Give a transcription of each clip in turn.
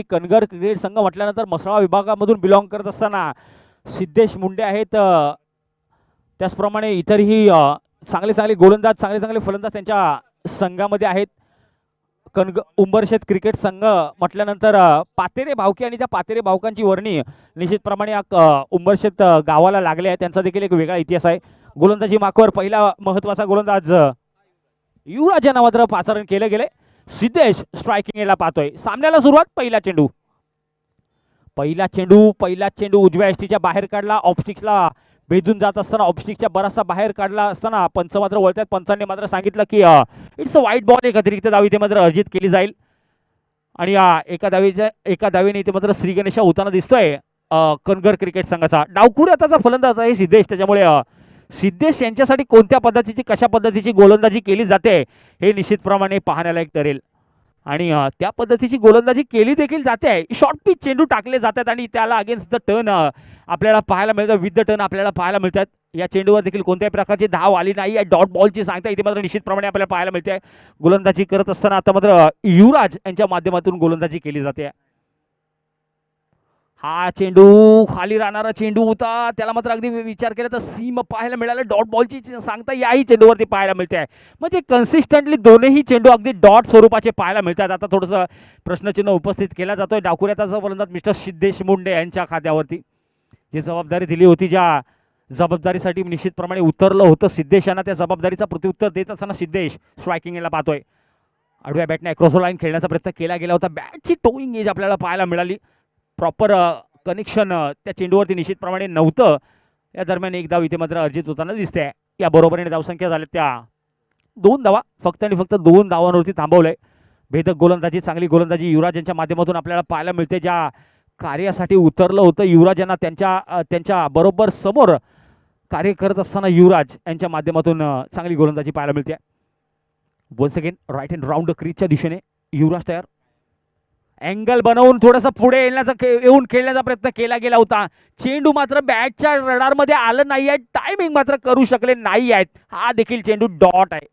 कणगर cricket संघ म्हटल्यानंतर Masla विभागामधून belong करत असताना सिद्धेश मुंडे आहेत, त्याचप्रमाणे इतरही चांगले चांगले गोलंदाज, चांगले चांगले फलंदाज त्यांच्या संघामध्ये आहेत. उंबरशेत क्रिकेट संघ म्हटल्यानंतर पातेरे भावके आणि त्या पातेरे भावकांची वर्णी निश्चितप्रमाणे उंबरशेत गावाला लागले आहे. त्यांचा देखील एक वेगळा इतिहास आहे. गोलंदाजी मार्कवर पहिला महत्त्वाचा गोलंदाज युवराज यांना मात्र पाचारण केले गेले. सिद्धेश स्ट्रायकिंग याला पाहतोय. सामन्याला सुरुवात. पहिला चेंडू उजव्या एसटीच्या बाहेर काढला. ऑफस्टिक्सला भेदून जात असताना ऑफस्टिकच्या बराचसा बाहेर काढला असताना पंच मात्र वळतात. पंचांनी मात्र सांगितलं की इट्स अ वाईट बॉल, एक अतिरिक्त धाव इथे मात्र अर्जित केली जाईल. आणि एका धावेने इथे मात्र श्री गणेशा होताना दिसतोय कणगर क्रिकेट संघाचा. डावखुऱ्याचा फलंदाज आहे सिद्धेश, त्याच्यामुळे सिद्धेश यांच्यासाठी कोणत्या पद्धतीची, कशा पद्धतीची गोलंदाजी केली जाते हे निश्चितप्रमाणे पाहण्यालायक ठरेल. आणि त्या पद्धतीची गोलंदाजी केली देखील जाते. शॉर्ट पिच चेंडू टाकले जातात आणि त्याला अगेन्स्ट द टर्न आपल्याला पाहायला मिळतं, विथ द टर्न आपल्याला पाहायला मिळतात. या चेंडूवर देखील कोणत्याही प्रकारची धाव आली नाही आहे. डॉट बॉलची सांगता इथे मात्र निश्चितप्रमाणे आपल्याला पाहायला मिळते. गोलंदाजी करत असताना आता मात्र युवराज यांच्या माध्यमातून गोलंदाजी केली जाते. हा चेंडू खाली राहणारा चेंडू होता, त्याला मात्र अगदी विचार केला तर सीम पाहायला मिळालं. डॉट बॉलची सांगता याही चेंडूवरती पाहायला मिळते आहे. म्हणजे कन्सिस्टंटली दोन्ही चेंडू अगदी डॉट स्वरूपाचे पाहायला मिळतात. आता थोडंसं प्रश्नचिन्ह उपस्थित केला जातोय. डावखुऱ्याचा फलंदाज मिस्टर सिद्धेश मुंडे यांच्या खात्यावरती जी जबाबदारी दिली होती, ज्या जबाबदारीसाठी निश्चितप्रमाणे उतरलं होतं सिद्धेश यांना, त्या जबाबदारीचा प्रत्युत्तर देत असताना सिद्धेश स्ट्रायकिंग याला पाहतोय. आडव्या बॅटने अक्रॉस लाईन खेळण्याचा प्रयत्न केला गेला होता. बॅटची टोईंग एज आपल्याला पाहायला मिळाली. प्रॉपर कनेक्शन त्या चेंडूवरती निश्चितप्रमाणे नव्हतं. या दरम्यान एक धाव इथे मात्र अर्जित होताना दिसते. या बरोबरीने धावसंख्या झाल्या त्या 2 धावा. फक्त आणि फक्त 2 धावांवरती थांबवलंय. भेदक गोलंदाजी, चांगली गोलंदाजी युवराज यांच्या माध्यमातून आपल्याला पाहायला मिळते. ज्या कार्यासाठी उतरलं होतं युवराज यांना, त्यांच्या बरोबर समोर कार्य करत असताना युवराज यांच्या माध्यमातून चांगली गोलंदाजी पाहायला मिळते. Once again right hand round the क्रीजच्या दिशेने युवराज तयार. अँगल बनवून थोडंसं पुढे येऊन खेळण्याचा प्रयत्न केला गेला होता. चेंडू मात्र बॅटच्या रडारमध्ये आलं नाही आहे. टायमिंग मात्र करू शकले नाही आहेत. हा देखील चेंडू डॉट आहे.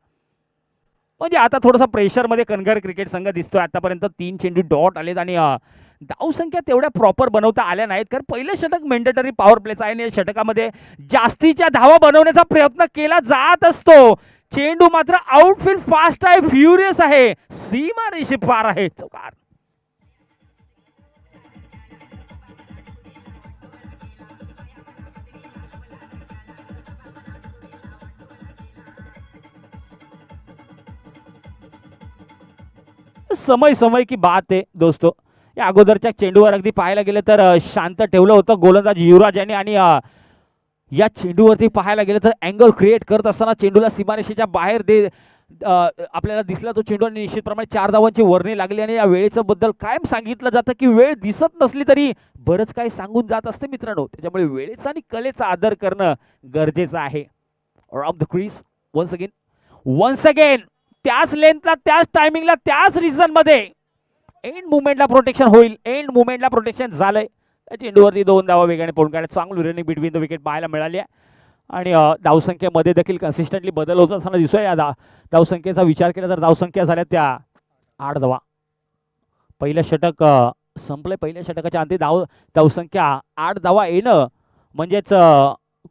म्हणजे आता थोडासा प्रेशरमध्ये कणगर क्रिकेट संघ दिसतोय. आतापर्यंत 3 चेंडू डॉट आलेत आणि धावसंख्या तेवढ्या प्रॉपर बनवता आल्या नाहीत, कारण पहिलं षटक मेंडेटरी पॉवर प्लेचं आहे आणि या षटकामध्ये जास्तीच्या धावा बनवण्याचा प्रयत्न केला जात असतो. चेंडू मात्र आउटफील्ड फास्ट आहे, फ्युरियस आहे, सीमा रेषे पार आहे. चौकार. समय की बात आहे दोस्तों. या अगोदरच्या चेंडूवर अगदी पाहायला गेलं तर शांत ठेवलं होतं गोलंदाज युवराज यांनी आणि या चेंडूवरती पाहायला गेलं तर अँगल क्रिएट करत असताना चेंडूला सीमारेषेच्या बाहेर आपल्याला दिसला तो चेंडू आणि निश्चितप्रमाणे 4 धावांची वर्णी लागली. आणि या वेळेचं बद्दल कायम सांगितलं जातं की वेळ दिसत नसली तरी बरंच काही सांगून जात असते मित्रांनो. त्याच्यामुळे वेळेचा आणि कलेचा आदर करणं गरजेचं आहे. Around the crease once again त्याच लेंथला, त्याच टायमिंगला, त्याच रिझनमध्ये एंड मुवमेंटला प्रोटेक्शन होईल. एंड मुवमेंटला प्रोटेक्शन झालंय. त्या चेंडूवरती 2 धावा वेगाने पळून काढल्या. चांगली रनिंग बिटवीन द विकेट पाहायला मिळाली आहे. आणि धावसंख्येमध्ये देखील कन्सिस्टंटली बदल होत असताना दिसतोय. या धावसंख्येचा विचार केला तर धावसंख्या झाल्या त्या 8 धावा. पहिलं षटक संपलंय. पहिल्या षटकाच्या अंती धावसंख्या 8 धावा येणं म्हणजेच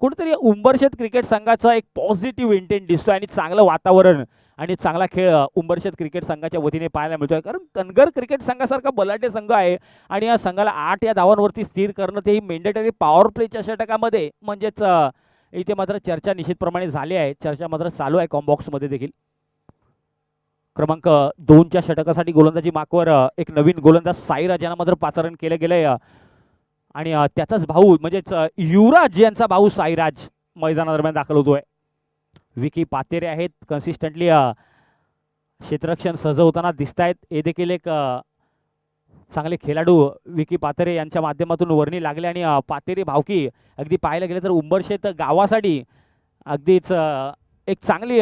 कुठेतरी उंबरशेत क्रिकेट संघाचा एक पॉझिटिव्ह इंटेंट दिसतोय आणि चांगलं वातावरण आणि चांगला खेळ उंबरशेत क्रिकेट संघाच्या वतीने पाहायला मिळतोय. कारण कणगर क्रिकेट संघासारखा बलाढ्य संघ आहे आणि या संघाला 8 या धावांवरती स्थिर करणं तेही मेंडेटरी पॉवर प्लेच्या षटकामध्ये, म्हणजेच इथे मात्र चर्चा निश्चितप्रमाणे झाली आहे. चर्चा मात्र चालू आहे कॉम्बॉक्समध्ये देखील. क्रमांक 2च्या षटकासाठी गोलंदाजी मार्कवर एक नवीन गोलंदाज साईराज यांना मात्र पाचारण केलं गेलंय आणि त्याचाच भाऊ म्हणजेच युवराज यांचा भाऊ साईराज मैदानादरम्यान दाखल होतोय. विकी पातेरे आहेत. कन्सिस्टंटली क्षेत्ररक्षण सजवताना दिसत आहेत. हे देखील एक चांगले खेळाडू विकी पातेरे यांच्या माध्यमातून वर्णी लागले आणि पातेरे भावकी अगदी पाहायला गेलं तर उंबरशेत गावासाठी अगदीच एक चांगली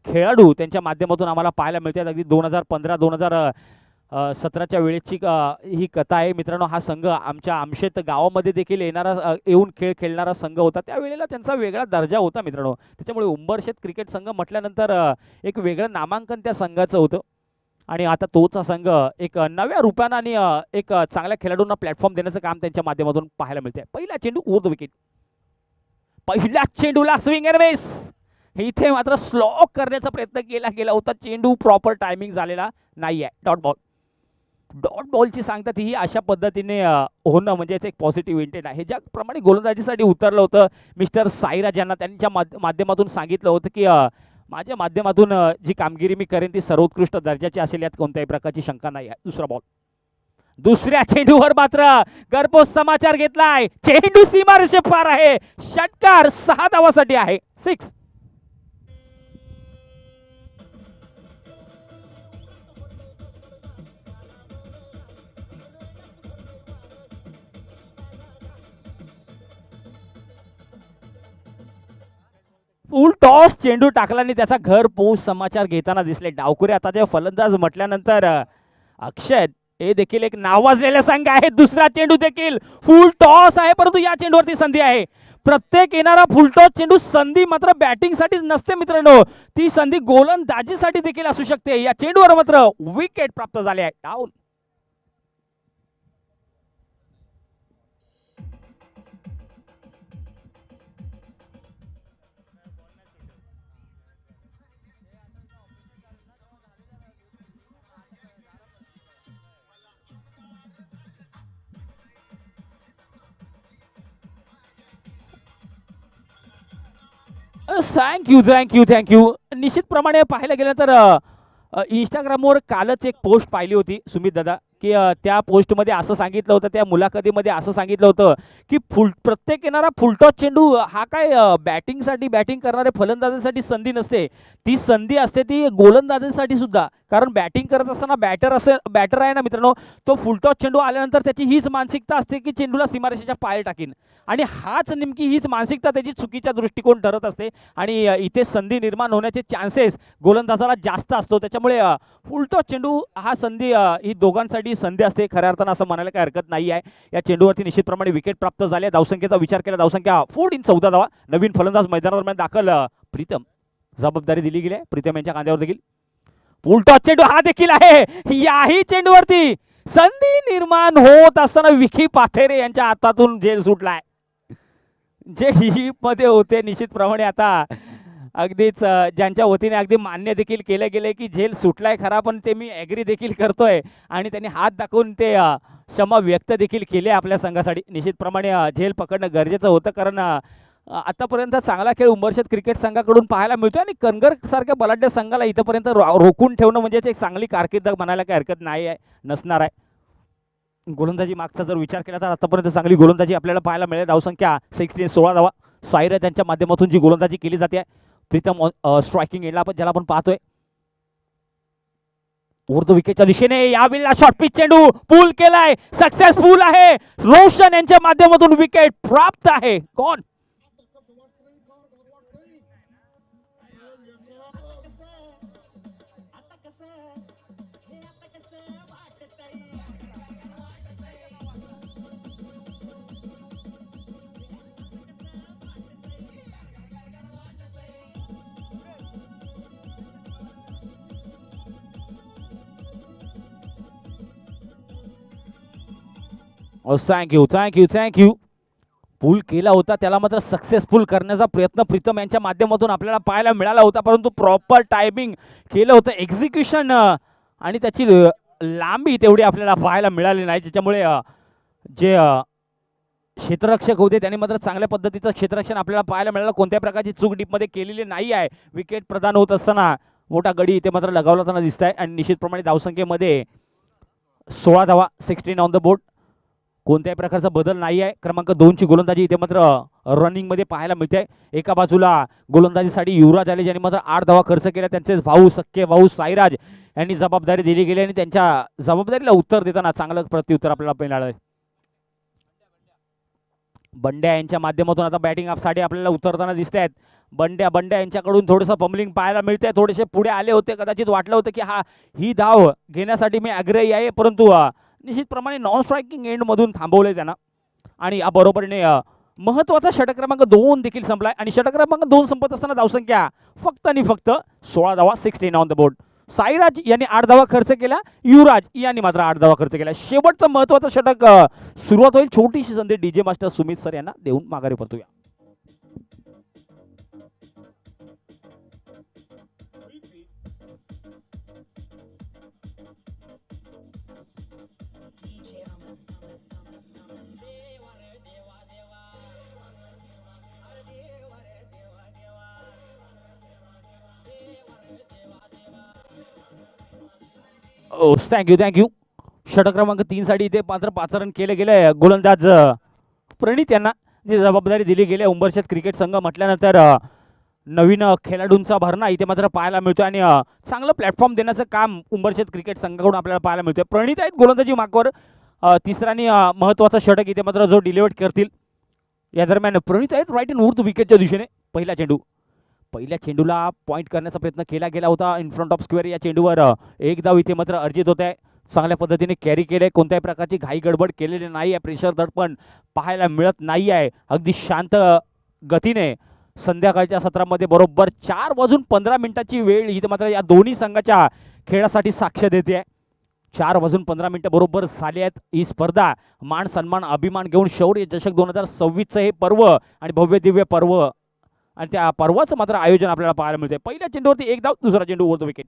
खेळाडू त्यांच्या माध्यमातून आम्हाला पाहायला मिळतात. अगदी 2015-2017च्या वेळेची ही कथा आहे मित्रांनो. हा संघ आमच्या आमशेत गावामध्ये देखील येऊन खेळ खेळणारा संघ होता. त्यावेळेला त्यांचा वेगळा दर्जा होता मित्रांनो. त्याच्यामुळे उंबरशेत क्रिकेट संघ म्हटल्यानंतर एक वेगळं नामांकन त्या संघाचं होतं आणि आता तोच संघ एक नव्या रूपानं आणि एक चांगल्या खेळाडूंना प्लॅटफॉर्म देण्याचं काम त्यांच्या माध्यमातून पाहायला मिळते. पहिला चेंडू ओव्हर द विकेट, पहिल्या चेंडूला स्विंग अँड मिस. इथे मात्र स्लॉक करण्याचा प्रयत्न केला गेला होता, चेंडू प्रॉपर टायमिंग झालेला नाही आहे. डॉट बॉल, डॉट बॉलची सांगतात ही अशा पद्धतीने होणं म्हणजे एक पॉझिटिव्ह इंटेंट आहे. ज्याप्रमाणे गोलंदाजीसाठी उतरलं होतं मिस्टर साईराज यांना त्यांच्या माध्यमातून सांगितलं होतं की माझ्या माध्यमातून जी कामगिरी मी करेन ती सर्वोत्कृष्ट दर्जाची असेल, यात कोणत्याही प्रकारची शंका नाही आहे. दुसरा बॉल, दुसऱ्या चेंडूवर मात्र घरपोच समाचार घेतलाय. चेंडू सीमारेषे पार आहे, षटकार 6 धावासाठी आहे. 6. फुल टॉस चेंडू टाकला आणि त्याचा घर पोच समाचार घेताना दिसले डावकुरे. आता जे फलंदाज म्हटल्यानंतर अक्षय हे देखील एक नावाजलेले संघ आहे. दुसरा चेंडू देखील फुल टॉस आहे, परंतु या चेंडूवरती संधी आहे. प्रत्येक येणारा फुल टॉस चेंडू संधी मात्र बॅटिंगसाठीच नसते मित्रांनो, ती संधी गोलंदाजीसाठी देखील असू शकते. या चेंडूवर मात्र विकेट प्राप्त झाले आहे. डाऊन. थँक्यू. निश्चितप्रमाणे पाहायला गेलं तर इंस्टाग्रामवर कालच एक पोस्ट पाहिली होती सुमित दादा, की त्या पोस्टमध्ये असं सांगितलं होतं, त्या मुलाखतीमध्ये असं सांगितलं होतं की प्रत्येक येणारा फुलटॉस चेंडू हा काय बॅटिंगसाठी, बॅटिंग करणारे फलंदाजांसाठी संधी नसते, ती संधी असते ती गोलंदाजांसाठी सुद्धा. कारण बॅटिंग करत असताना बॅटर आहे ना मित्रांनो, तो फुलटॉस चेंडू आल्यानंतर त्याची हीच मानसिकता असते की चेंडूला सीमारेषेच्या पाय टाकीन, आणि हीच मानसिकता त्याची चुकीचा दृष्टिकोन ठरत असते आणि इथे संधी निर्माण होण्याचे चान्सेस गोलंदाजाला जास्त असतो. त्याच्यामुळे फुलटॉस चेंडू हा संधी ही दोघांसाठी संधी असते खऱ्या अर्थानं, असं म्हणायला काही हरकत नाही आहे. या चेंडूवरती निश्चितप्रमाणे विकेट प्राप्त झाले. धावसंख्येचा विचार केला, धावसंख्या 14 धावा. नवीन फलंदाज मैदानादरम्यान दाखल प्रीतम, जबाबदारी दिली गेली आहे प्रीतम यांच्या कांद्यावर देखील. फुलटॉस चेंडू हा देखील आहे. याही चेंडूवरती संधी निर्माण होत असताना विकी पाथेरे यांच्या हातातून झेल सुटलाय. जे मध्ये होते निश्चितप्रमाणे आता अगदीच ज्यांच्या वतीने अगदी मान्य देखील केलं गेलं की झेल सुटलाय खरा, पण ते मी ॲग्री देखील करतोय आणि त्यांनी हात दाखवून ते क्षमा व्यक्त देखील केले आपल्या संघासाठी. निश्चितप्रमाणे झेल पकडणं गरजेचं होतं, कारण आतापर्यंत चांगला खेळ उंबरशेत क्रिकेट संघाकडून पाहायला मिळतो आणि कनगर सारख्या बलाढ्य संघाला इथंपर्यंत रोखून ठेवणं म्हणजे एक चांगली कारकीर्द म्हणायला काही हरकत नाही आहे, नसणार आहे. गोलंदाजी मागचा जर विचार केला तर आतापर्यंत चांगली गोलंदाजी आपल्याला पाहायला मिळेल. धावसंख्या 16 धावा. साईराज यांच्या माध्यमातून जी गोलंदाजी केली जाते, प्रीतम स्ट्रायकिंग एंडला आपण ज्याला आपण पाहतोय उर्दू विकेटच्या दिशेने, यावेळेला शॉर्ट पिच चेंडू पूल केलाय, सक्सेसफुल आहे. रोशन यांच्या माध्यमातून विकेट प्राप्त आहे. कोण थँक्यू. पूल केला होता त्याला मात्र सक्सेसफुल करण्याचा प्रयत्न प्रीतम यांच्या माध्यमातून आपल्याला पाहायला मिळाला होता, परंतु प्रॉपर टायमिंग केलं होतं, एक्झिक्युशन आणि त्याची लांबी तेवढी आपल्याला पाहायला मिळाली नाही, ज्याच्यामुळे जे क्षेत्ररक्षक होते त्यांनी मात्र चांगल्या पद्धतीचं क्षेत्ररक्षण आपल्याला पाहायला मिळालं. कोणत्या प्रकारची चूक डीपमध्ये केलेली नाही आहे. विकेट प्रदान होत असताना मोठा गडी इथे मात्र लगावला दिसत आहे आणि निश्चितप्रमाणे धावसंख्येमध्ये 16 धावा, 16 ऑन द बोर्ड. कोणत्याही प्रकारचा बदल नाही आहे. क्रमांक 2ची गोलंदाजी इथे मात्र रनिंगमध्ये पाहायला मिळते. एका बाजूला गोलंदाजीसाठी युवराज आले ज्यांनी मात्र 8 धावा खर्च केल्या. त्यांचे सख्खे भाऊ साईराज यांनी जबाबदारी दिली गेली आणि त्यांच्या जबाबदारीला उत्तर देताना चांगलं प्रत्युत्तर आपल्याला मिळालं. बंड्या यांच्या माध्यमातून आता बॅटिंग साठी आपल्याला उतरताना दिसत आहेत. बंड्या यांच्याकडून थोडंसं फंबलिंग पाहायला मिळतंय. थोडेसे पुढे आले होते, कदाचित वाटलं होतं की ही धाव घेण्यासाठी मी आग्रही आहे, परंतु निश्चितप्रमाणे नॉन स्ट्रायकिंग एंडमधून थांबवले त्यांना आणि बरोबरीने महत्त्वाचा षटक क्रमांक 2 देखील संपलाय आणि षटक क्रमांक 2 संपत असताना धावसंख्या फक्त आणि फक्त 16 धावा, 16 ऑन द बोर्ड. साईराज यांनी 8 धावा खर्च केल्या, युवराज यांनी मात्र 8 धावा खर्च केल्या. शेवटचं महत्त्वाचं षटक सुरुवात होईल. छोटीशी संधी डीजे मास्टर सुमित सर यांना देऊन माघारी परतूया. थँक्यू. षटक क्रमांक 3 साठी इथे मात्र 5 रन केले गेले. गोलंदाज प्रणित यांना जी जबाबदारी दिली गेली. उंबरशेत क्रिकेट संघ म्हटल्यानंतर नवीन खेळाडूंचा भरणा इथे मात्र पाहायला मिळतो आणि चांगलं प्लॅटफॉर्म देण्याचं काम उंबरशेत क्रिकेट संघाकडून आपल्याला पाहायला मिळतोय. प्रणित आहेत गोलंदाजी मार्कावर. तिसरा आणि महत्त्वाचा षटक इथे मात्र जो डिलिव्हर करतील या दरम्यान प्रणित आहेत राईट अँड उर्थ विकेटच्या दिशेने. पहिल्या चेंडूला पॉईंट करण्याचा प्रयत्न केला गेला होता इन फ्रंट ऑफ स्क्वेअर. या चेंडूवर एक धाव इथे मात्र अर्जित होत आहे. चांगल्या पद्धतीने कॅरी केले. कोणत्याही प्रकारची घाई गडबड केलेली नाही आहे. प्रेशर दडपण पाहायला मिळत नाही आहे. अगदी शांत गतीने संध्याकाळच्या सत्रामध्ये बरोबर 4:15 वेळ इथे मात्र या दोन्ही संघाच्या खेळासाठी साक्ष देते आहे. 4:15 बरोबर झाले आहेत. ही स्पर्धा मान सन्मान अभिमान घेऊन शौर्य चषक 2026चं हे पर्व आणि भव्य दिव्य पर्व आणि त्या पर्वाचं मात्र आयोजन आपल्याला पाहायला मिळते. पहिल्या चेंडूवरती एक धाव, दुसरा चेंडू ओव्हर द विकेट.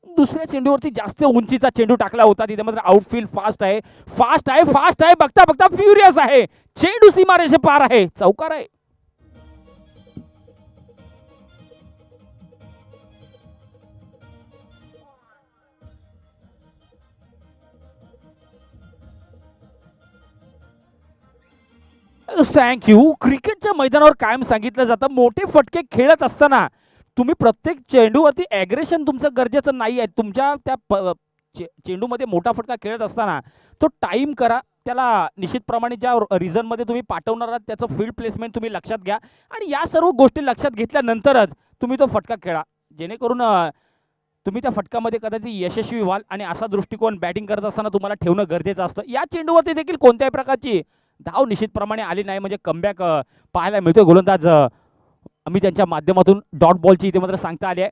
दुसऱ्या चेंडूवरती जास्त उंचीचा चेंडू टाकला होता. तिथे मात्र आउटफील्ड फास्ट आहे. बघता फ्युरियस आहे. चेंडू सीमारेषे पार आहे. चौकार आहे. थँक्यू. क्रिकेटच्या मैदानावर कायम सांगितलं जातं मोठे फटके खेळत असताना तुम्ही प्रत्येक चेंडूवरती ॲग्रेशन तुमचं गरजेचं नाही आहे. तुमच्या त्या चेंडूमध्ये मोठा फटका खेळत असताना तो टाईम करा. त्याला निश्चितप्रमाणे ज्या रिझनमध्ये तुम्ही पाठवणार आहात त्याचं फील्ड प्लेसमेंट तुम्ही लक्षात घ्या आणि या सर्व गोष्टी लक्षात घेतल्यानंतरच तुम्ही तो फटका खेळा. जेणेकरून तुम्ही त्या फटकामध्ये कदाचित यशस्वी व्हाल आणि असा दृष्टिकोन बॅटिंग करत असताना तुम्हाला ठेवणं गरजेचं असतं. या चेंडूवरती देखील कोणत्याही प्रकारची धाव निश्चितप्रमाणे आली नाही म्हणजे कमबॅक पाहायला मिळतोय. गोलंदाज आम्ही त्यांच्या माध्यमातून डॉट बॉलची इथे मात्र सांगता आली आहे.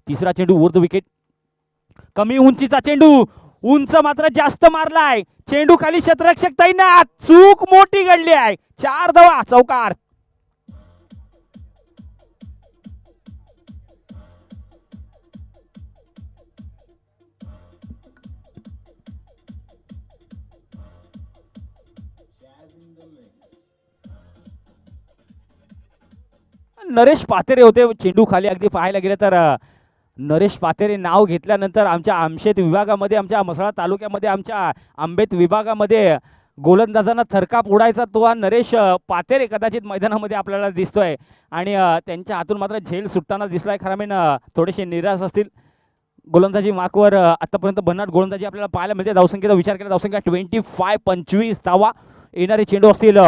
तिसरा चेंडू ओव्हर द विकेट. कमी उंचीचा चेंडू, उंच मात्र जास्त मारलाय. चेंडू खाली क्षेत्ररक्षक तैनात. चूक मोठी घडली आहे. 4 धावा, चौकार. नरेश पातेरे होते चेंडू खाली. अगदी पाहायला गेलं तर नरेश पातेरे नाव घेतल्यानंतर आमच्या आमशेत विभागामध्ये, आमच्या म्हसळा तालुक्यामध्ये, आमच्या आंबेत विभागामध्ये गोलंदाजांना थरकाप उडायचा तो हा नरेश पातेरे कदाचित मैदानामध्ये आपल्याला दिसतोय आणि त्यांच्या हातून मात्र झेल सुटताना दिसलाय. खरा मेन थोडेसे निराश असतील. गोलंदाजी मार्कवर आतापर्यंत भन्नाट गोलंदाजी आपल्याला पाहायला मिळते. धावसंख्येचा विचार केला, धावसंख्या 25 धावा. येणारे चेंडू असतील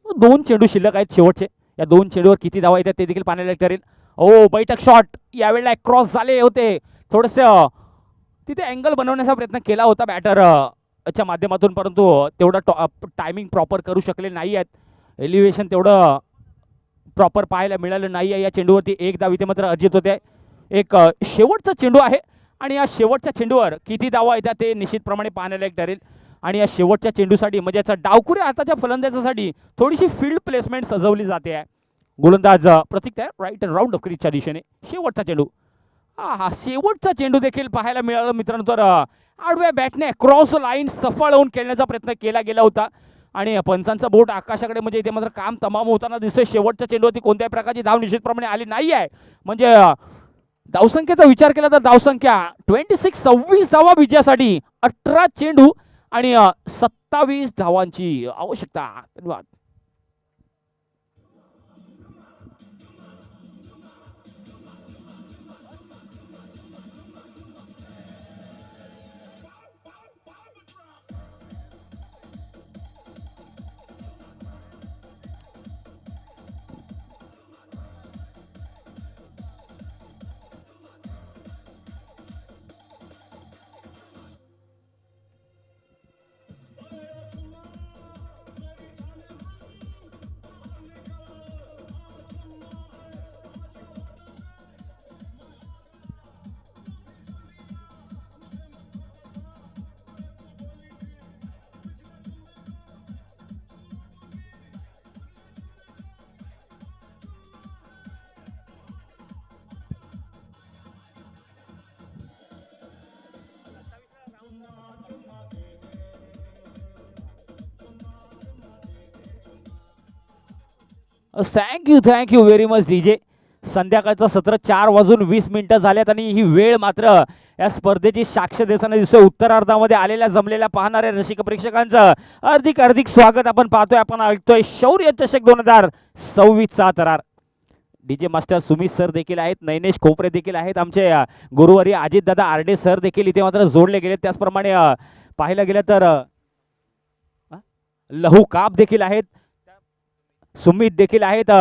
2 चेंडू शिल्लक आहेत शेवटचे. या 2 चेंडूवर किती धावा येतात ते देखील पाहायला ठरेल. बैठक शॉट यावेळेला क्रॉस झाले होते. थोडंसं तिथे अँगल बनवण्याचा प्रयत्न केला होता बॅटर च्या माध्यमातून, परंतु तेवढं टायमिंग प्रॉपर करू शकले नाही आहेत. एलिव्हेशन तेवढं प्रॉपर पाहायला मिळालं नाही आहे. या चेंडूवरती एक धाव इथे मात्र अर्जित होते. एक शेवटचा चेंडू आहे आणि या शेवटच्या चेंडूवर किती धावा येतात ते निश्चितप्रमाणे पाहण्याला एक ठरेल. आणि या शेवटच्या चेंडूसाठी म्हणजे याचा डावखुऱ्या हाताच्या फलंदाजासाठी थोडीशी फील्ड प्लेसमेंट सजवली जाते आहे. गोलंदाज प्रतीक तयार राईट राऊंड ऑफ क्रीजच्या दिशेने. शेवटचा चेंडू, हा शेवटचा चेंडू देखील पाहायला मिळाला मित्रांनो. तर आडव्या बॅटने क्रॉस लाईन सफळ होऊन खेळण्याचा प्रयत्न केला गेला होता आणि पंचांचा बोट आकाशाकडे म्हणजे इथे मात्र काम तमाम होताना दिसतोय. शेवटच्या चेंडूवरती कोणत्याही प्रकारची धाव निश्चितप्रमाणे आली नाही आहे. म्हणजे धावसंख्येचा विचार केला तर धावसंख्या 26 धावा विजयासाठी 18 चेंडू आणि 27 धावांची आवश्यकता. धन्यवाद. Thank you very much DJ. संध्याकाळचं सत्र 4:20 झाल्यात आणि ही वेळ मात्र या स्पर्धेची साक्ष देताना दिसते. उत्तरार्धामध्ये आलेल्या जमलेल्या पाहणाऱ्या रसिक प्रेक्षकांचं हार्दिक स्वागत आपण पाहतोय. आपण ऐकतोय शौर्य चषक 2026चा थरार. डीजे मास्टर सुमित सर देखील आहेत, नैनेश खोपरे देखील आहेत, आमचे गुरुवारी अजितदादा आरडे सर देखील इथे मात्र जोडले गेले. त्याचप्रमाणे पाहायला गेलं तर लहू काप देखील आहेत, सुमित देखील आहेत,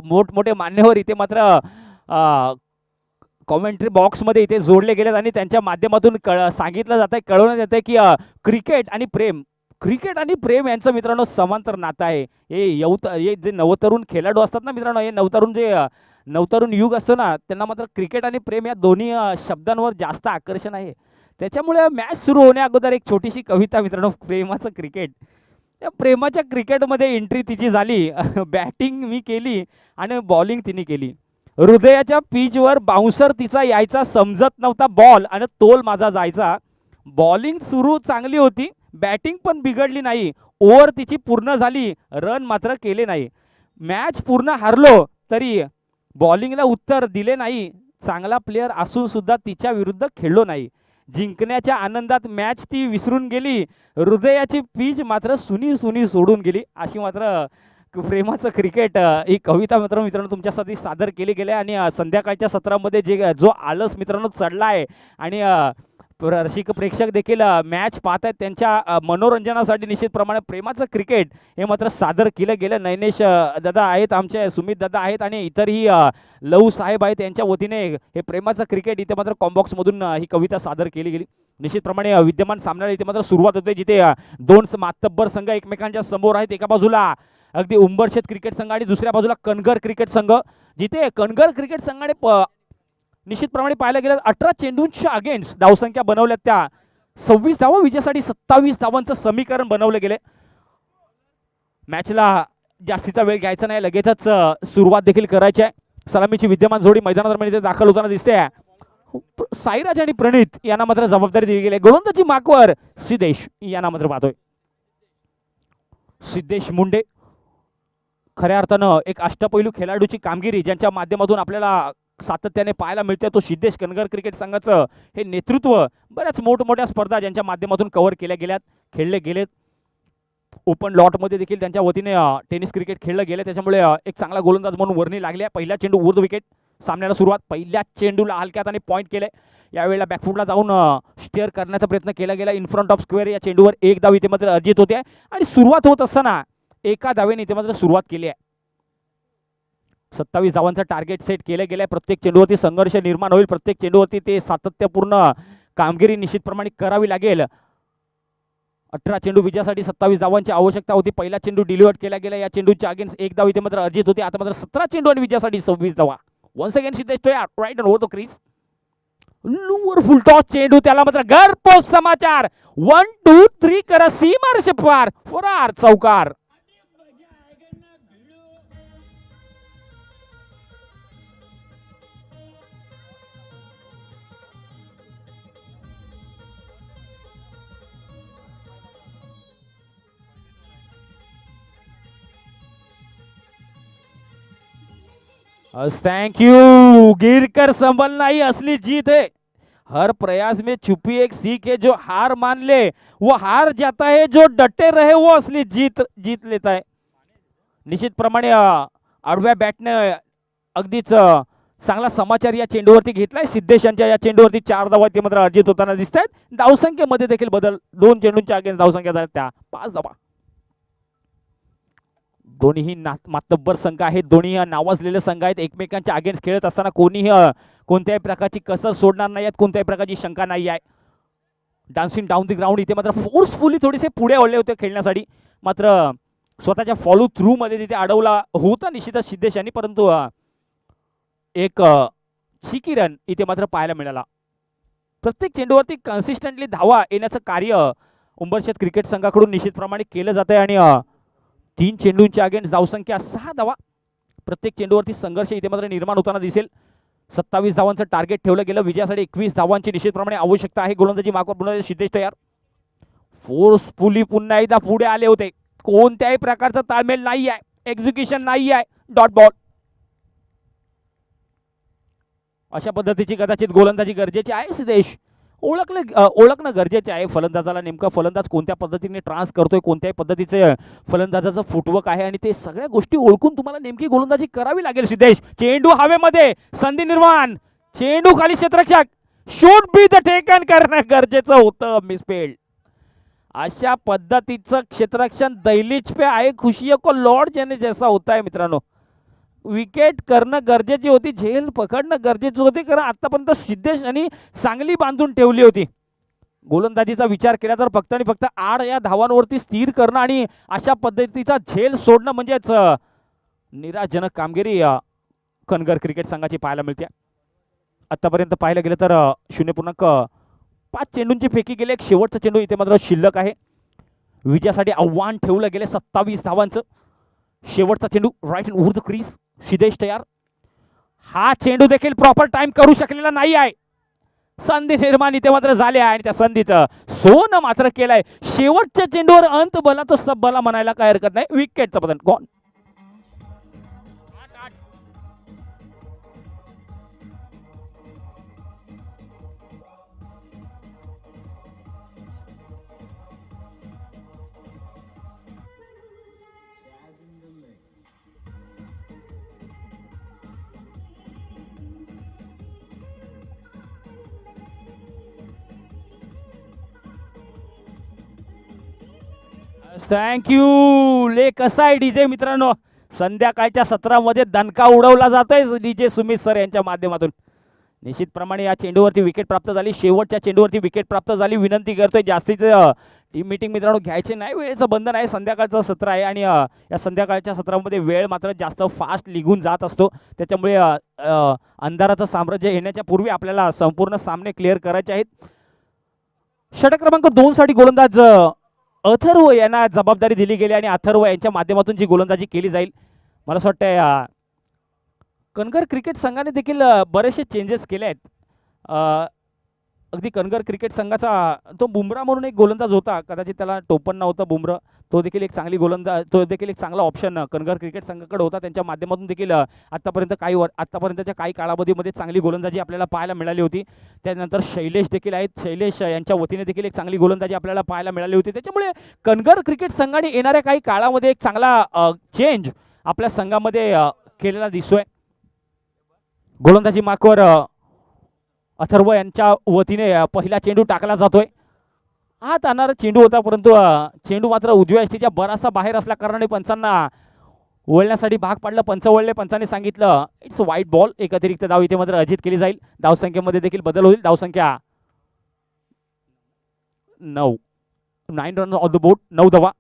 मोठमोठे मान्यवर इथे मात्र कॉमेंट्री बॉक्समध्ये इथे जोडले गेलेत आणि त्यांच्या माध्यमातून सांगितलं जात आहे, कळवण्यात येत आहे की क्रिकेट आणि प्रेम यांचं मित्रांनो समांतर नातं आहे. हे जे नवतरुण खेळाडू असतात ना मित्रांनो, हे नवतरुण युग असतो ना, त्यांना मात्र क्रिकेट आणि प्रेम या दोन्ही शब्दांवर जास्त आकर्षण आहे. त्याच्यामुळे मॅच सुरू होण्या अगोदर एक छोटीशी कविता मित्रांनो, प्रेमाचं क्रिकेट. त्या प्रेमाच्या क्रिकेटमध्ये एंट्री तिची झाली. बॅटिंग मी केली आणि बॉलिंग तिने केली. हृदयाच्या पिचवर बाउन्सर तिचा यायचा, समजत नव्हता बॉल आणि तोल माझा जायचा. बॉलिंग सुरू चांगली होती, बॅटिंग पण बिघडली नाही. ओव्हर तिची पूर्ण झाली, रन मात्र केले नाही. मॅच पूर्ण हारलो तरी बॉलिंगला उत्तर दिले नाही. चांगला प्लेयर असून सुद्धा तिच्या विरुद्ध खेळलो नाही. जिंकण्याच्या आनंदात मॅच ती विसरून गेली. हृदयाची पीच मात्र सुनी सोडून गेली. अशी मात्र प्रेमाचं क्रिकेट ही कविता मित्रांनो तुमच्यासाठी सादर केली गेली आहे. आणि संध्याकाळच्या सत्रामध्ये जो आळस मित्रांनो चढला आहे आणि रसिक प्रेक्षक देखील मॅच पाहत आहेत, त्यांच्या मनोरंजनासाठी निश्चितप्रमाणे प्रेमाचं क्रिकेट हे मात्र सादर केलं गेलं. नैनेश दादा आहेत, आमचे सुमित दादा आहेत आणि इतरही लहू साहेब आहेत, यांच्या वतीने हे प्रेमाचं क्रिकेट इथे मात्र कॉम्बॉक्समधून ही कविता सादर केली गेली. निश्चितप्रमाणे विद्यमान सामन्याला इथे मात्र सुरुवात होते, जिथे दोन मातब्बर संघ एकमेकांच्या समोर आहेत. एका बाजूला अगदी उंबरशेत क्रिकेट संघ आणि दुसऱ्या बाजूला कणगर क्रिकेट संघ, जिथे कणगर क्रिकेट संघाने निश्चितप्रमाणे पाहायला गेलं 18 चेंडूंच्या अगेन्स्ट धावसंख्या बनवल्यात, त्या 26 धावा विजयासाठी 27 धावांचं समीकरण बनवलं गेले. मॅचला जास्तीचा वेळ घ्यायचा नाही, लगेचच सुरुवात देखील करायची आहे. सलामीची विद्यमान जोडी मैदानादरम्यान इथे दाखल होताना दिसते. साईराज आणि प्रणित यांना मात्र जबाबदारी दिली गेली. गोलंदाजी माकवर सिद्धेश यांना मात्र पाहतोय. सिद्धेश मुंडे खऱ्या अर्थानं एक अष्टपैलू खेळाडूची कामगिरी ज्यांच्या माध्यमातून आपल्याला सातत्याने पाहायला मिळते, तो सिद्धेश कणगर क्रिकेट संघाचं हे नेतृत्व बऱ्याच मोठमोठ्या स्पर्धा ज्यांच्या माध्यमातून कव्हर केल्या गेल्यात, खेळले गेलेत. ओपन लॉटमध्ये देखील त्यांच्या वतीने टेनिस क्रिकेट खेळलं गेलं, त्याच्यामुळे एक चांगला गोलंदाज म्हणून वर्णी लागल्या. पहिला चेंडू उर्ध विकेट, सामन्याला सुरुवात पहिल्या चेंडूला हलक्यात आणि पॉईंट केले. यावेळेला बॅकफुटला जाऊन स्टेअर करण्याचा प्रयत्न केला गेला. इन फ्रंट ऑफ स्क्वेअर या चेंडूवर एक धाव इथे मात्र अर्जित होते आणि सुरुवात होत असताना एका धावेने इथे मात्र सुरुवात केली आहे. 27 धावांचं टार्गेट सेट केलं गेलं आहे. प्रत्येक चेंडूवरती संघर्ष निर्माण होईल, प्रत्येक चेंडूवरती ते सातत्यपूर्ण कामगिरी निश्चितप्रमाणे करावी लागेल. 18 चेंडू विजयासाठी 27 धावांची आवश्यकता होती. पहिला चेंडू डिलिव्हर केला गेला, या चेंडूच्या अगेन्स्ट एक धाव इथे मात्र अर्जित होती. आता मात्र 17 चेंडू आणि विजयासाठी 26 धावा. Once again Siddhesh right over the crease, लूवर फुल टॉस चेंडू, त्याला मात्र घरपोच समाचार. 1 2 3 करा सीमारेषे पार, फरार चौकार. थैंक यू गिरकर संभलना ही असली जीत है. हर प्रयास में छुपी एक सीख है, जो हार मान ले वो हार जाता है, जो डटे रहे वो असली जीत लेता है. निश्चितप्रमाणे आडव्या बॅटने अगदीच चांगला समाचार या चेंडूवरती घेतलाय. सिद्धेशांच्या या चेंडूवरती 4 धावा ते मात्र अर्जित होताना दिसत आहेत. धावसंख्येमध्ये देखील बदल, 2 चेंडूंच्या अगेन्स्ट धावसंख्या झाल्या त्या 5 धावा. दोन्ही मातब्बर संघ आहेत, दोन्ही नावाजलेले संघ आहेत. एकमेकांच्या अगेन्स्ट खेळत असताना कोणीही कोणत्याही प्रकारची कसर सोडणार नाही आहेत, कोणत्याही प्रकारची शंका नाही आहे. डान्सिंग डाऊन द ग्राउंड इथे मात्र फोर्सफुली थोडेसे पुढे वळले होते खेळण्यासाठी, मात्र स्वतःच्या फॉलो थ्रू मध्ये तिथे अडवला होता निश्चितच सिद्धेश यांनी, परंतु एक छिकी रन इथे मात्र पाहायला मिळाला. प्रत्येक चेंडूवरती कन्सिस्टंटली धावा येण्याचं कार्य उंबरशेत क्रिकेट संघाकडून निश्चितप्रमाणे केलं जात आहे. आणि 3 चेंडूंच्या अगेन्स्ट धावसंख्या 6 धावा. प्रत्येक चेंडूवरती संघर्ष इथे मात्र निर्माण होताना दिसेल. 27 धावांचं टार्गेट ठेवलं गेलं. विजयासाठी 21 धावांची निश्चितप्रमाणे आवश्यकता आहे. गोलंदाजी मागवर पुन्हा सिद्धेश तयार. फोर्सफुली पुन्हा एकदा पुढे आले होते. कोणत्याही प्रकारचा ताळमेळ नाही आहे. एक्झिक्युशन नाही आहे, डॉट बॉल. अशा पद्धतीची कदाचित गोलंदाजी गरजेची आहे सिद्धेश. ओळखणं गरजेचे आहे फलंदाजाला, नेमका फलंदाज कोणत्या पद्धतीने ट्रान्स करतोय, कोणत्याही पद्धतीचे फलंदाजाचं फुटवर्क आहे, आणि ते सगळ्या गोष्टी ओळखून तुम्हाला नेमकी गोलंदाजी करावी लागेल सिद्धेश. चेंडू हवेमध्ये, संधी निर्माण, चेंडू खाली क्षेत्ररक्षक, शूट बी द टेकन करणं गरजेचं होतं, मिसफील्ड. अशा पद्धतीचं क्षेत्ररक्षण दैलीच पे आहे, खुशियों को लौट जाने जैसा होता है मित्रांनो. विकेट करणं गरजेची होती, झेल पकडणं गरजेचं होते, कारण आतापर्यंत सिद्धेश यांनी चांगली बांधून ठेवली होती. गोलंदाजीचा विचार केला तर फक्त आणि फक्त 8 या धावांवरती स्थिर करणं आणि अशा पद्धतीचा झेल सोडणं म्हणजेच निराशजनक कामगिरी कणगर क्रिकेट संघाची पाहायला मिळते. आतापर्यंत पाहायला गेलं तर 0.5 चेंडूंची फेकी गेले, एक शेवटचा चेंडू इथे मात्र शिल्लक आहे. विजयासाठी आव्हान ठेवलं गेले 27 धावांचं. शेवटचा चेंडू right over the crease, Siddhesh तयार. हा चेंडू देखील प्रॉपर टाइम करू शकलेला नाही आहे. संधी निर्माण इथे मात्र झाली आहे आणि त्या संधीचं सोनं मात्र केलंय. शेवटच्या चेंडूवर अंत भला तो सब भला म्हणायला काय हरकत नाही. विकेटचं पतन गॉन. थँक्यू. ले कसा आहे डीजे मित्रांनो, संध्याकाळच्या सत्रामध्ये दणका उडवला जातोय डीजे सुमित सर यांच्या माध्यमातून. निश्चितप्रमाणे या चेंडूवरती विकेट प्राप्त झाली, शेवटच्या चेंडूवरती विकेट प्राप्त झाली. विनंती करतोय जास्तीचं टीम मीटिंग मित्रांनो घ्यायचे नाही, वेळेचं बंधन आहे, संध्याकाळचं सत्र आहे आणि या संध्याकाळच्या सत्रामध्ये वेळ मात्र जास्त फास्ट निघून जात असतो. त्याच्यामुळे अंधाराचं साम्राज्य येण्याच्या पूर्वी आपल्याला संपूर्ण सामने क्लिअर करायचे आहेत. षटक क्रमांक 2 साठी गोलंदाज अथर्व यांना जबाबदारी दिली गेली आणि अथर्व यांच्या माध्यमातून जी गोलंदाजी केली जाईल. मला असं वाटतं कणगर क्रिकेट संघाने देखील बरेचसे चेंजेस केले आहेत. अगदी कणगर क्रिकेट संघाचा तो बुमरा म्हणून एक गोलंदाज होता, कदाचित त्याला टोपण नव्हतं बुमरा, तो देखील एक चांगली गोलंदाज, तो देखील एक चांगला ऑप्शन कणगर क्रिकेट संघाकडे होता. त्यांच्या माध्यमातून देखील आत्तापर्यंतच्या काही कालावधीमध्ये चांगली गोलंदाजी आपल्याला पाहायला मिळाली होती. त्यानंतर शैलेश देखील आहेत, शैलेश यांच्या वतीने देखील एक चांगली गोलंदाजी आपल्याला पाहायला मिळाली होती. त्याच्यामुळे कणगर क्रिकेट संघाने येणाऱ्या काही काळामध्ये एक चांगला चेंज आपल्या संघामध्ये केलेला दिसतोय. गोलंदाजी मार्कवर अथर्व यांच्या वतीने पहिला चेंडू टाकला जातोय. आत आणणारा चेंडू होता, परंतु चेंडू मात्र उजव्या यष्टीच्या बराचसा बाहेर असल्या कारणाने पंचांना वळण्यासाठी भाग पाडलं. पंच वळले, पंचांनी सांगितलं इट्स व्हाईट बॉल. एक अतिरिक्त धाव इथे मात्र अर्जित केली जाईल. धावसंख्येमध्ये देखील बदल होईल. धावसंख्या 9 रन ऑन द बोर्ड, 9 धावा.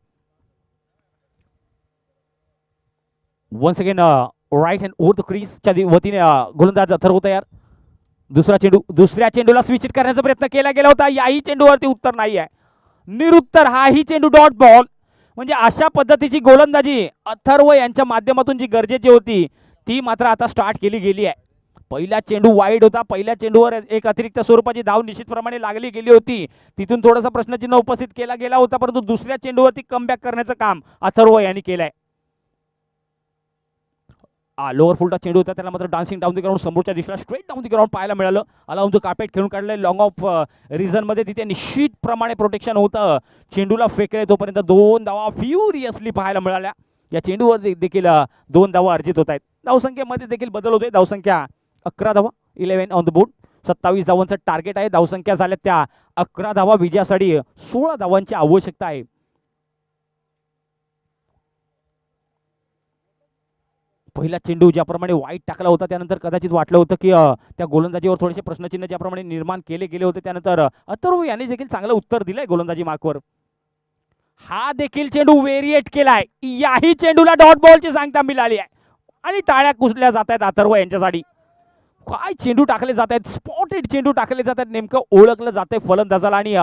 Once again right hand over the क्रीजच्या वतीने गोलंदाज अथर्व तयार. दुसरा चेंडू, दुसऱ्या चेंडूला स्विच करण्याचा प्रयत्न केला गेला होता. याही चेंडूवरती उत्तर नाही आहे, निरुत्तर. हाही चेंडू डॉट बॉल. म्हणजे अशा पद्धतीची गोलंदाजी अथर्व यांच्या माध्यमातून जी गरजेची होती ती मात्र आता स्टार्ट केली गेली आहे. पहिला चेंडू वाईड होता, पहिल्या चेंडूवर एक अतिरिक्त स्वरूपाची धाव निश्चितप्रमाणे लागली गेली होती, तिथून थोडासा प्रश्नचिन्ह उपस्थित केला गेला होता, परंतु दुसऱ्या चेंडूवरती कमबॅक करण्याचं काम अथर्व यांनी केलंय. लोअर फुलटा चेंडू होता, त्याला मात्र डान्सिंग डाऊन द ग्राउंड समोरच्या दिशेला स्ट्रेट डाऊन द ग्राउंड पाहायला मिळालं. अलाउन द कार्पेट खेळून काढलंय लॉंग ऑफ रिझनमध्ये, तिथे निश्चितप्रमाणे प्रोटेक्शन होतं. चेंडूला फेकले तोपर्यंत 2 धावा फ्युरियसली पाहायला मिळाल्या. या चेंडूवर देखील 2 धावा अर्जित होत आहेत. धावसंख्येमध्ये देखील बदल होतोय. धावसंख्या 11 धावा, 11 ऑन द बोर्ड. 27 धावांचं टार्गेट आहे. धावसंख्या झाल्या त्या 11 धावा. विजयासाठी 16 धावांची आवश्यकता आहे. पहिला चेंडू ज्याप्रमाणे वाईट टाकला होता, त्यानंतर कदाचित वाटलं होतं की त्या गोलंदाजीवर थोडेसे प्रश्नचिन्ह ज्याप्रमाणे निर्माण केले गेले होते, त्यानंतर अथर्व यांनी देखील चांगलं उत्तर दिलंय गोलंदाजी मार्कवर. हा देखील चेंडू व्हेरिएट केलाय. याही चेंडूला डॉट बॉलची सांगता मिळाली आहे आणि टाळ्या कुसल्या जात आहेत अथर्व यांच्यासाठी. काय चेंडू टाकले जात आहेत, स्पॉटेड चेंडू टाकले जात आहेत. नेमकं ओळखलं जात आहे फलंदाजाला आणि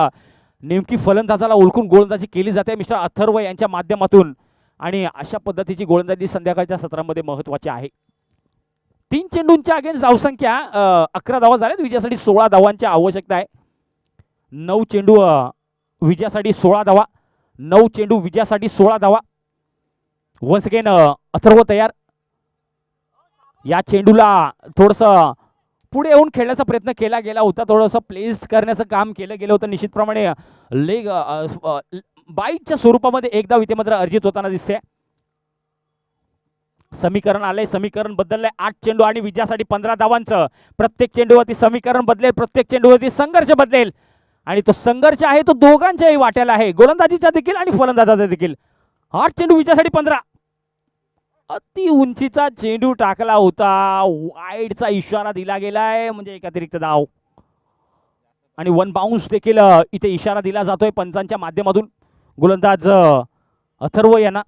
नेमकी फलंदाजाला ओळखून गोलंदाजी केली जाते मिस्टर अथर्व यांच्या माध्यमातून. आणि अशा पद्धतीची गोलंदाजी संध्याकाळच्या सत्रामध्ये महत्त्वाची आहे. 3 चेंडूंच्या अगेन्स्ट धावसंख्या 11 धावा झाल्यात. विजयासाठी 16 धावांची आवश्यकता आहे. 9 चेंडू विजयासाठी 16 धावा. 9 चेंडू विजयासाठी 16 धावा. वन्स अगेन अथर्व तयार. या चेंडूला थोडस पुढे येऊन खेळण्याचा प्रयत्न केला गेला होता, थोडंसं प्लेस्ड करण्याचं काम केलं गेलं होतं. निश्चितप्रमाणे लेग बाईटच्या स्वरूपामध्ये एकदा इथे मात्र अर्जित होताना दिसते. समीकरण आलंय, समीकरण बदललंय. 8 चेंडू आणि विजयासाठी 15 धावांचं. प्रत्येक चेंडूवरती समीकरण बदलेल, प्रत्येक चेंडूवरती संघर्ष बदलेल आणि तो संघर्ष आहे तो दोघांच्याही वाट्याला आहे, गोलंदाजीचा देखील आणि फलंदाजाचा देखील. 8 चेंडू विजयासाठी 15. अति उंचीचा चेंडू टाकला होता, वाईडचा इशारा दिला गेलाय, म्हणजे एक अतिरिक्त धाव आणि 1 बाउन्स देखील इथे इशारा दिला जातोय पंचांच्या माध्यमातून. गोलंदाज अथर्व यांना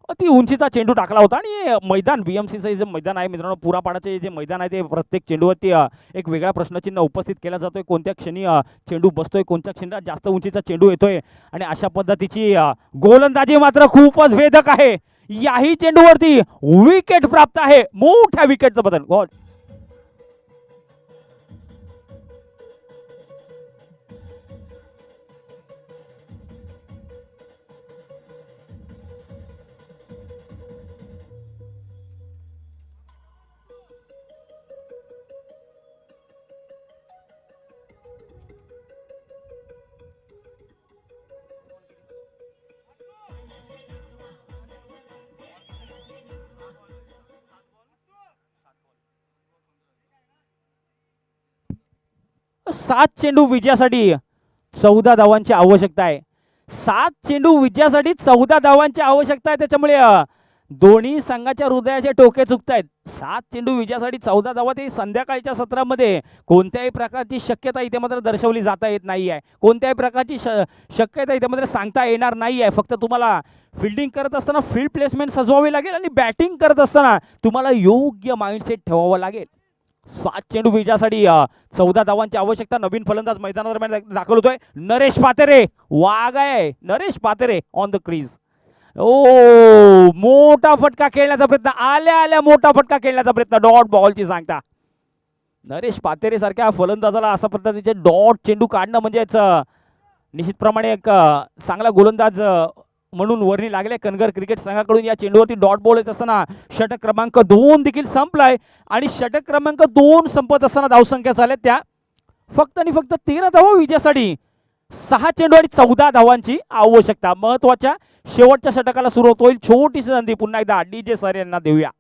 अति उंचीचा चेंडू टाकला होता आणि मैदान बीएमसीचं जे मैदान आहे मित्रांनो, पुरापाडाचे जे मैदान आहे ते प्रत्येक चेंडूवरती एक वेगळा प्रश्नचिन्ह उपस्थित केला जातोय. कोणत्या क्षणी चेंडू बसतोय, कोणत्या क्षणी जास्त उंचीचा चेंडू येतोय आणि अशा पद्धतीची गोलंदाजी मात्र खूपच वेधक आहे. याही चेंडूवरती विकेट प्राप्त आहे, मोठ्या विकेटचं बदल. गॉड 7 चेंडू विजयासाठी 14 धावांची आवश्यकता आहे. 7 चेंडू विजयासाठी 14 धावांची आवश्यकता आहे. त्याच्यामुळे दोन्ही संघाच्या हृदयाचे टोके चुकतायत. 7 चेंडू विजयासाठी 14 धावा, ते संध्याकाळच्या सत्रामध्ये कोणत्याही प्रकारची शक्यता इथे मात्र दर्शवली जाता येत नाही आहे. कोणत्याही प्रकारची शक्यता इथे मात्र सांगता येणार नाही आहे. फक्त तुम्हाला फिल्डिंग करत असताना फील्ड प्लेसमेंट सजवावी लागेल आणि बॅटिंग करत असताना तुम्हाला योग्य माइंडसेट ठेवावा लागेल. 7 चेंडू विजयासाठी 14 धावांची आवश्यकता. नवीन फलंदाज मैदानादरम्यान दाखल होतोय. नरेश पातेरे वाघ आहे, नरेश पातेरे ऑन द क्रीज. ओ मोठा फटका खेळण्याचा प्रयत्न, आल्या मोठा फटका खेळण्याचा प्रयत्न, डॉट बॉलची सांगता. नरेश पातेरे सारख्या फलंदाजाला अशा पद्धतीचे डॉट चेंडू काढणं म्हणजेच निश्चितप्रमाणे एक चांगला गोलंदाज म्हणून वर्णी लागले कनगर क्रिकेट संघाकडून. या चेंडूवरती डॉट बॉल येत असताना षटक क्रमांक 2 देखील संपलाय आणि षटक क्रमांक 2 संपत असताना धावसंख्या झाल्या त्या फक्त आणि फक्त 13 धावा विजयासाठी. 6 चेंडू आणि 14 धावांची आवश्यकता. महत्वाच्या शेवटच्या षटकाला सुरुवात होईल. छोटीशी संधी पुन्हा एकदा डीजे सर यांना देऊया.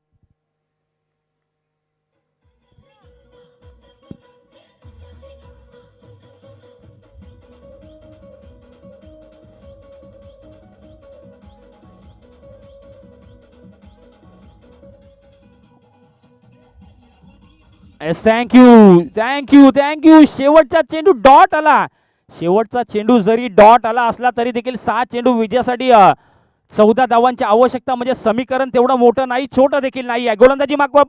थँक्यू. शेवटचा चेंडू डॉट आला. शेवटचा चेंडू जरी डॉट आला असला तरी देखील 6 चेंडू विजयासाठी 14 धावांची आवश्यकता. म्हणजे समीकरण तेवढं मोठं नाही, छोटं देखील नाही आहे. गोलंदाजी मागवा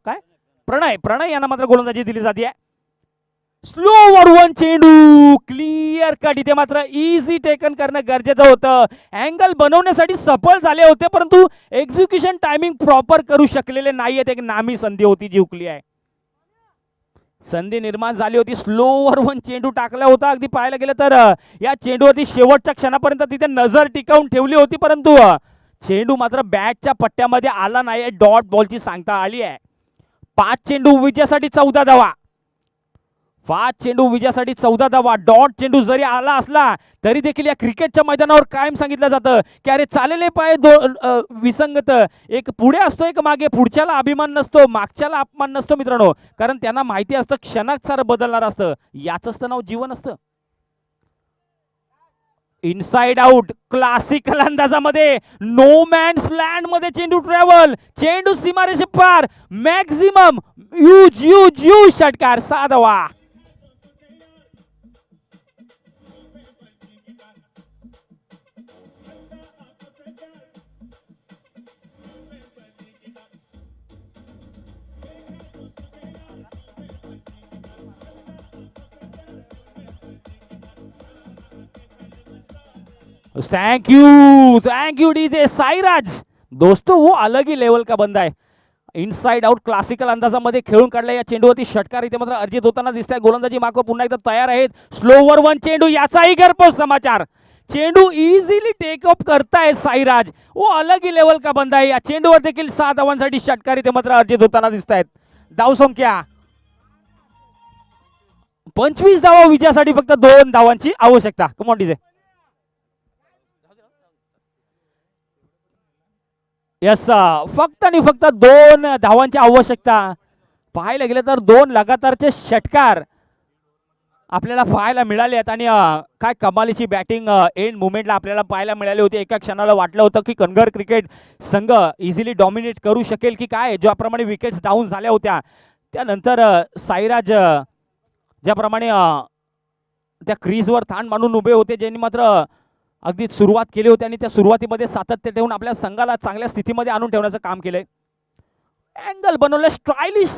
काय प्रणय यांना मात्र गोलंदाजी दिली जाते. स्लोवर 1 चेंडू क्लिअर कट. इथे मात्र इझी टेकन करणं गरजेचं होतं. अँगल बनवण्यासाठी सफल झाले होते परंतु एक्झिक्युशन टायमिंग प्रॉपर करू शकलेले नाहीयेत. एक नामी संधी होती जी हुकली आहे. संधी निर्माण झाली होती. स्लोवर 1 चेंडू टाकला होता. अगदी पाहायला गेलं तर या चेंडूवरती शेवटच्या क्षणापर्यंत तिथे नजर टिकवून ठेवली होती परंतु चेंडू मात्र बॅटच्या पट्ट्यामध्ये आला नाही. डॉट बॉलची सांगता आली आहे. 5 चेंडू विजयासाठी 14 धावा. 5 चेंडू विजयासाठी 14 धावा. डॉट चेंडू जरी आला असला तरी देखील या क्रिकेटच्या मैदानावर कायम सांगितलं जातं की अरे चालेले पाय विसंगत, एक पुढे असतो एक मागे. पुढच्याला अभिमान नसतो, मागच्याला अपमान नसतो मित्रांनो, कारण त्यांना माहिती असतं क्षणात सारं बदलणार असतं. याच नाव जीवन असतं. इनसाइड आउट क्लासिकल अंदाजामध्ये नो मॅन्स लँड मध्ये चेंडू ट्रॅव्हल. चेंडू सीमारेषे पार. मॅक्झिमम यूज षटकार. 6 धावा. Thank you DJ Sairaj. दोस्तों वो अलग ही लेवल का बंदा है. इनसाइड आउट क्लासिकल अंदाजामध्ये खेळून काढला. या चेंडूवरती षटकार इथे मात्र अर्जित होताना दिसतंय. गोलंदाजी मागो पुन्हा एकदा तयार आहेत. स्लोवर 1 चेंडू, याचाही घरपोच समाचार. चेंडू इझिली टेक अप करताय साईराज. वो अलग ही लेवल का बंदा आहे. या चेंडूवर देखील 6 धावांसाठी षटकार इथे मात्र अर्जित होताना दिसत आहेत. धावसंख्या 25 धावा विजयासाठी फक्त 2 धावांची आवश्यकता. Come on DJ. यस फक्त आणि फक्त 2 धावांची आवश्यकता. पाहायला गेलं तर 2 लगातारचे षटकार आपल्याला पाहायला मिळाले आहेत आणि काय कमालीची बॅटिंग एंड मुवमेंटला आपल्याला पाहायला मिळाली होती. एका क्षणाला वाटलं होतं की कणगर क्रिकेट संघ इझिली डॉमिनेट करू शकेल की काय. ज्याप्रमाणे विकेट्स डाऊन झाल्या होत्या त्यानंतर साईराज ज्याप्रमाणे त्या क्रीजवर ताण मांडून उभे होते, ज्यांनी मात्र अगदी सुरुवात केली होती आणि त्या सुरुवातीमध्ये सातत्य ठेवून आपल्या संघाला चांगल्या स्थितीमध्ये आणून ठेवण्याचं काम केलंय. अँगल बनवलं स्टायलिश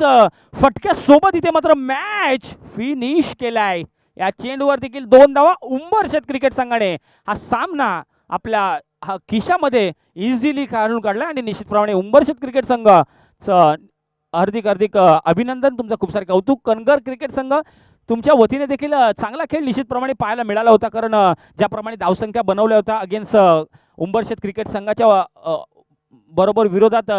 फटक्यासोबत इथे मात्र मॅच फिनिश केलाय. या चेंडूवर देखील 2 धावा उंबरशेत क्रिकेट संघाने हा सामना आपल्या खिशामध्ये इझिली काढून काढला आणि निश्चितप्रमाणे उंबरशेत क्रिकेट संघ हार्दिक अभिनंदन. तुमचं खूप सारे कौतुक. कणगर क्रिकेट संघ तुमच्या वतीने देखील चांगला खेळ निश्चितप्रमाणे पाहायला मिळाला होता, कारण ज्याप्रमाणे धावसंख्या बनवल्या होत्या अगेन्स्ट उंबरशेत क्रिकेट संघाच्या बरोबर विरोधात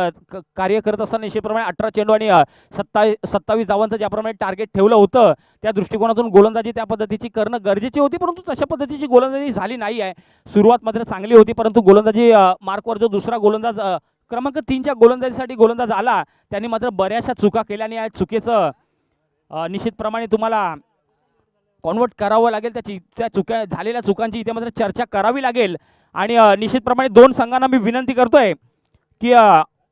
कार्य करत असताना निश्चितप्रमाणे 18 चेंडू आणि 27 धावांचं ज्याप्रमाणे टार्गेट ठेवलं होतं त्या दृष्टिकोनातून गोलंदाजी त्या पद्धतीची करणं गरजेची होती, परंतु तशा पद्धतीची गोलंदाजी झाली नाही आहे. सुरुवात मात्र चांगली होती, परंतु गोलंदाजी मार्कवर जो दुसरा गोलंदाज क्रमांक 3च्या गोलंदाजीसाठी गोलंदाज आला त्यांनी मात्र बऱ्याचशा चुका केल्या आणि या चुकीचं निश्चितप्रमाणे तुम्हाला कॉन्वर्ट करावं लागेल. त्या चुका झालेल्या चुकांची इथे मात्र चर्चा करावी लागेल आणि निश्चितप्रमाणे 2 संघांना मी विनंती करतोय की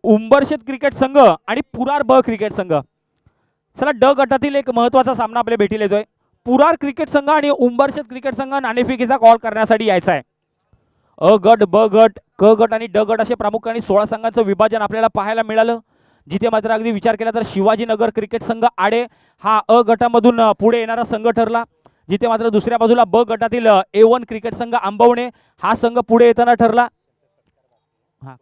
उंबरशेत क्रिकेट संघ आणि पुरार ब क्रिकेट संघ, चला ड गटातील एक महत्त्वाचा सामना आपल्या भेटीला येतोय. पुरार क्रिकेट संघ आणि उंबरशेत क्रिकेट संघ नाणेफेकीचा कॉल करण्यासाठी यायचा आहे. अ गट, ब गट, क गट आणि ड गट असे प्रामुख्याने 16 संघांचं विभाजन आपल्याला पाहायला मिळालं, जिथे मात्र अगदी विचार केला तर शिवाजीनगर क्रिकेट संघ आडे हा अ गटामधून पुढे येणारा संघ ठरला, जिथे मात्र दुसऱ्या बाजूला ब गटातील A1 क्रिकेट संघ आंबवणे हा संघ पुढे येताना ठरला. हा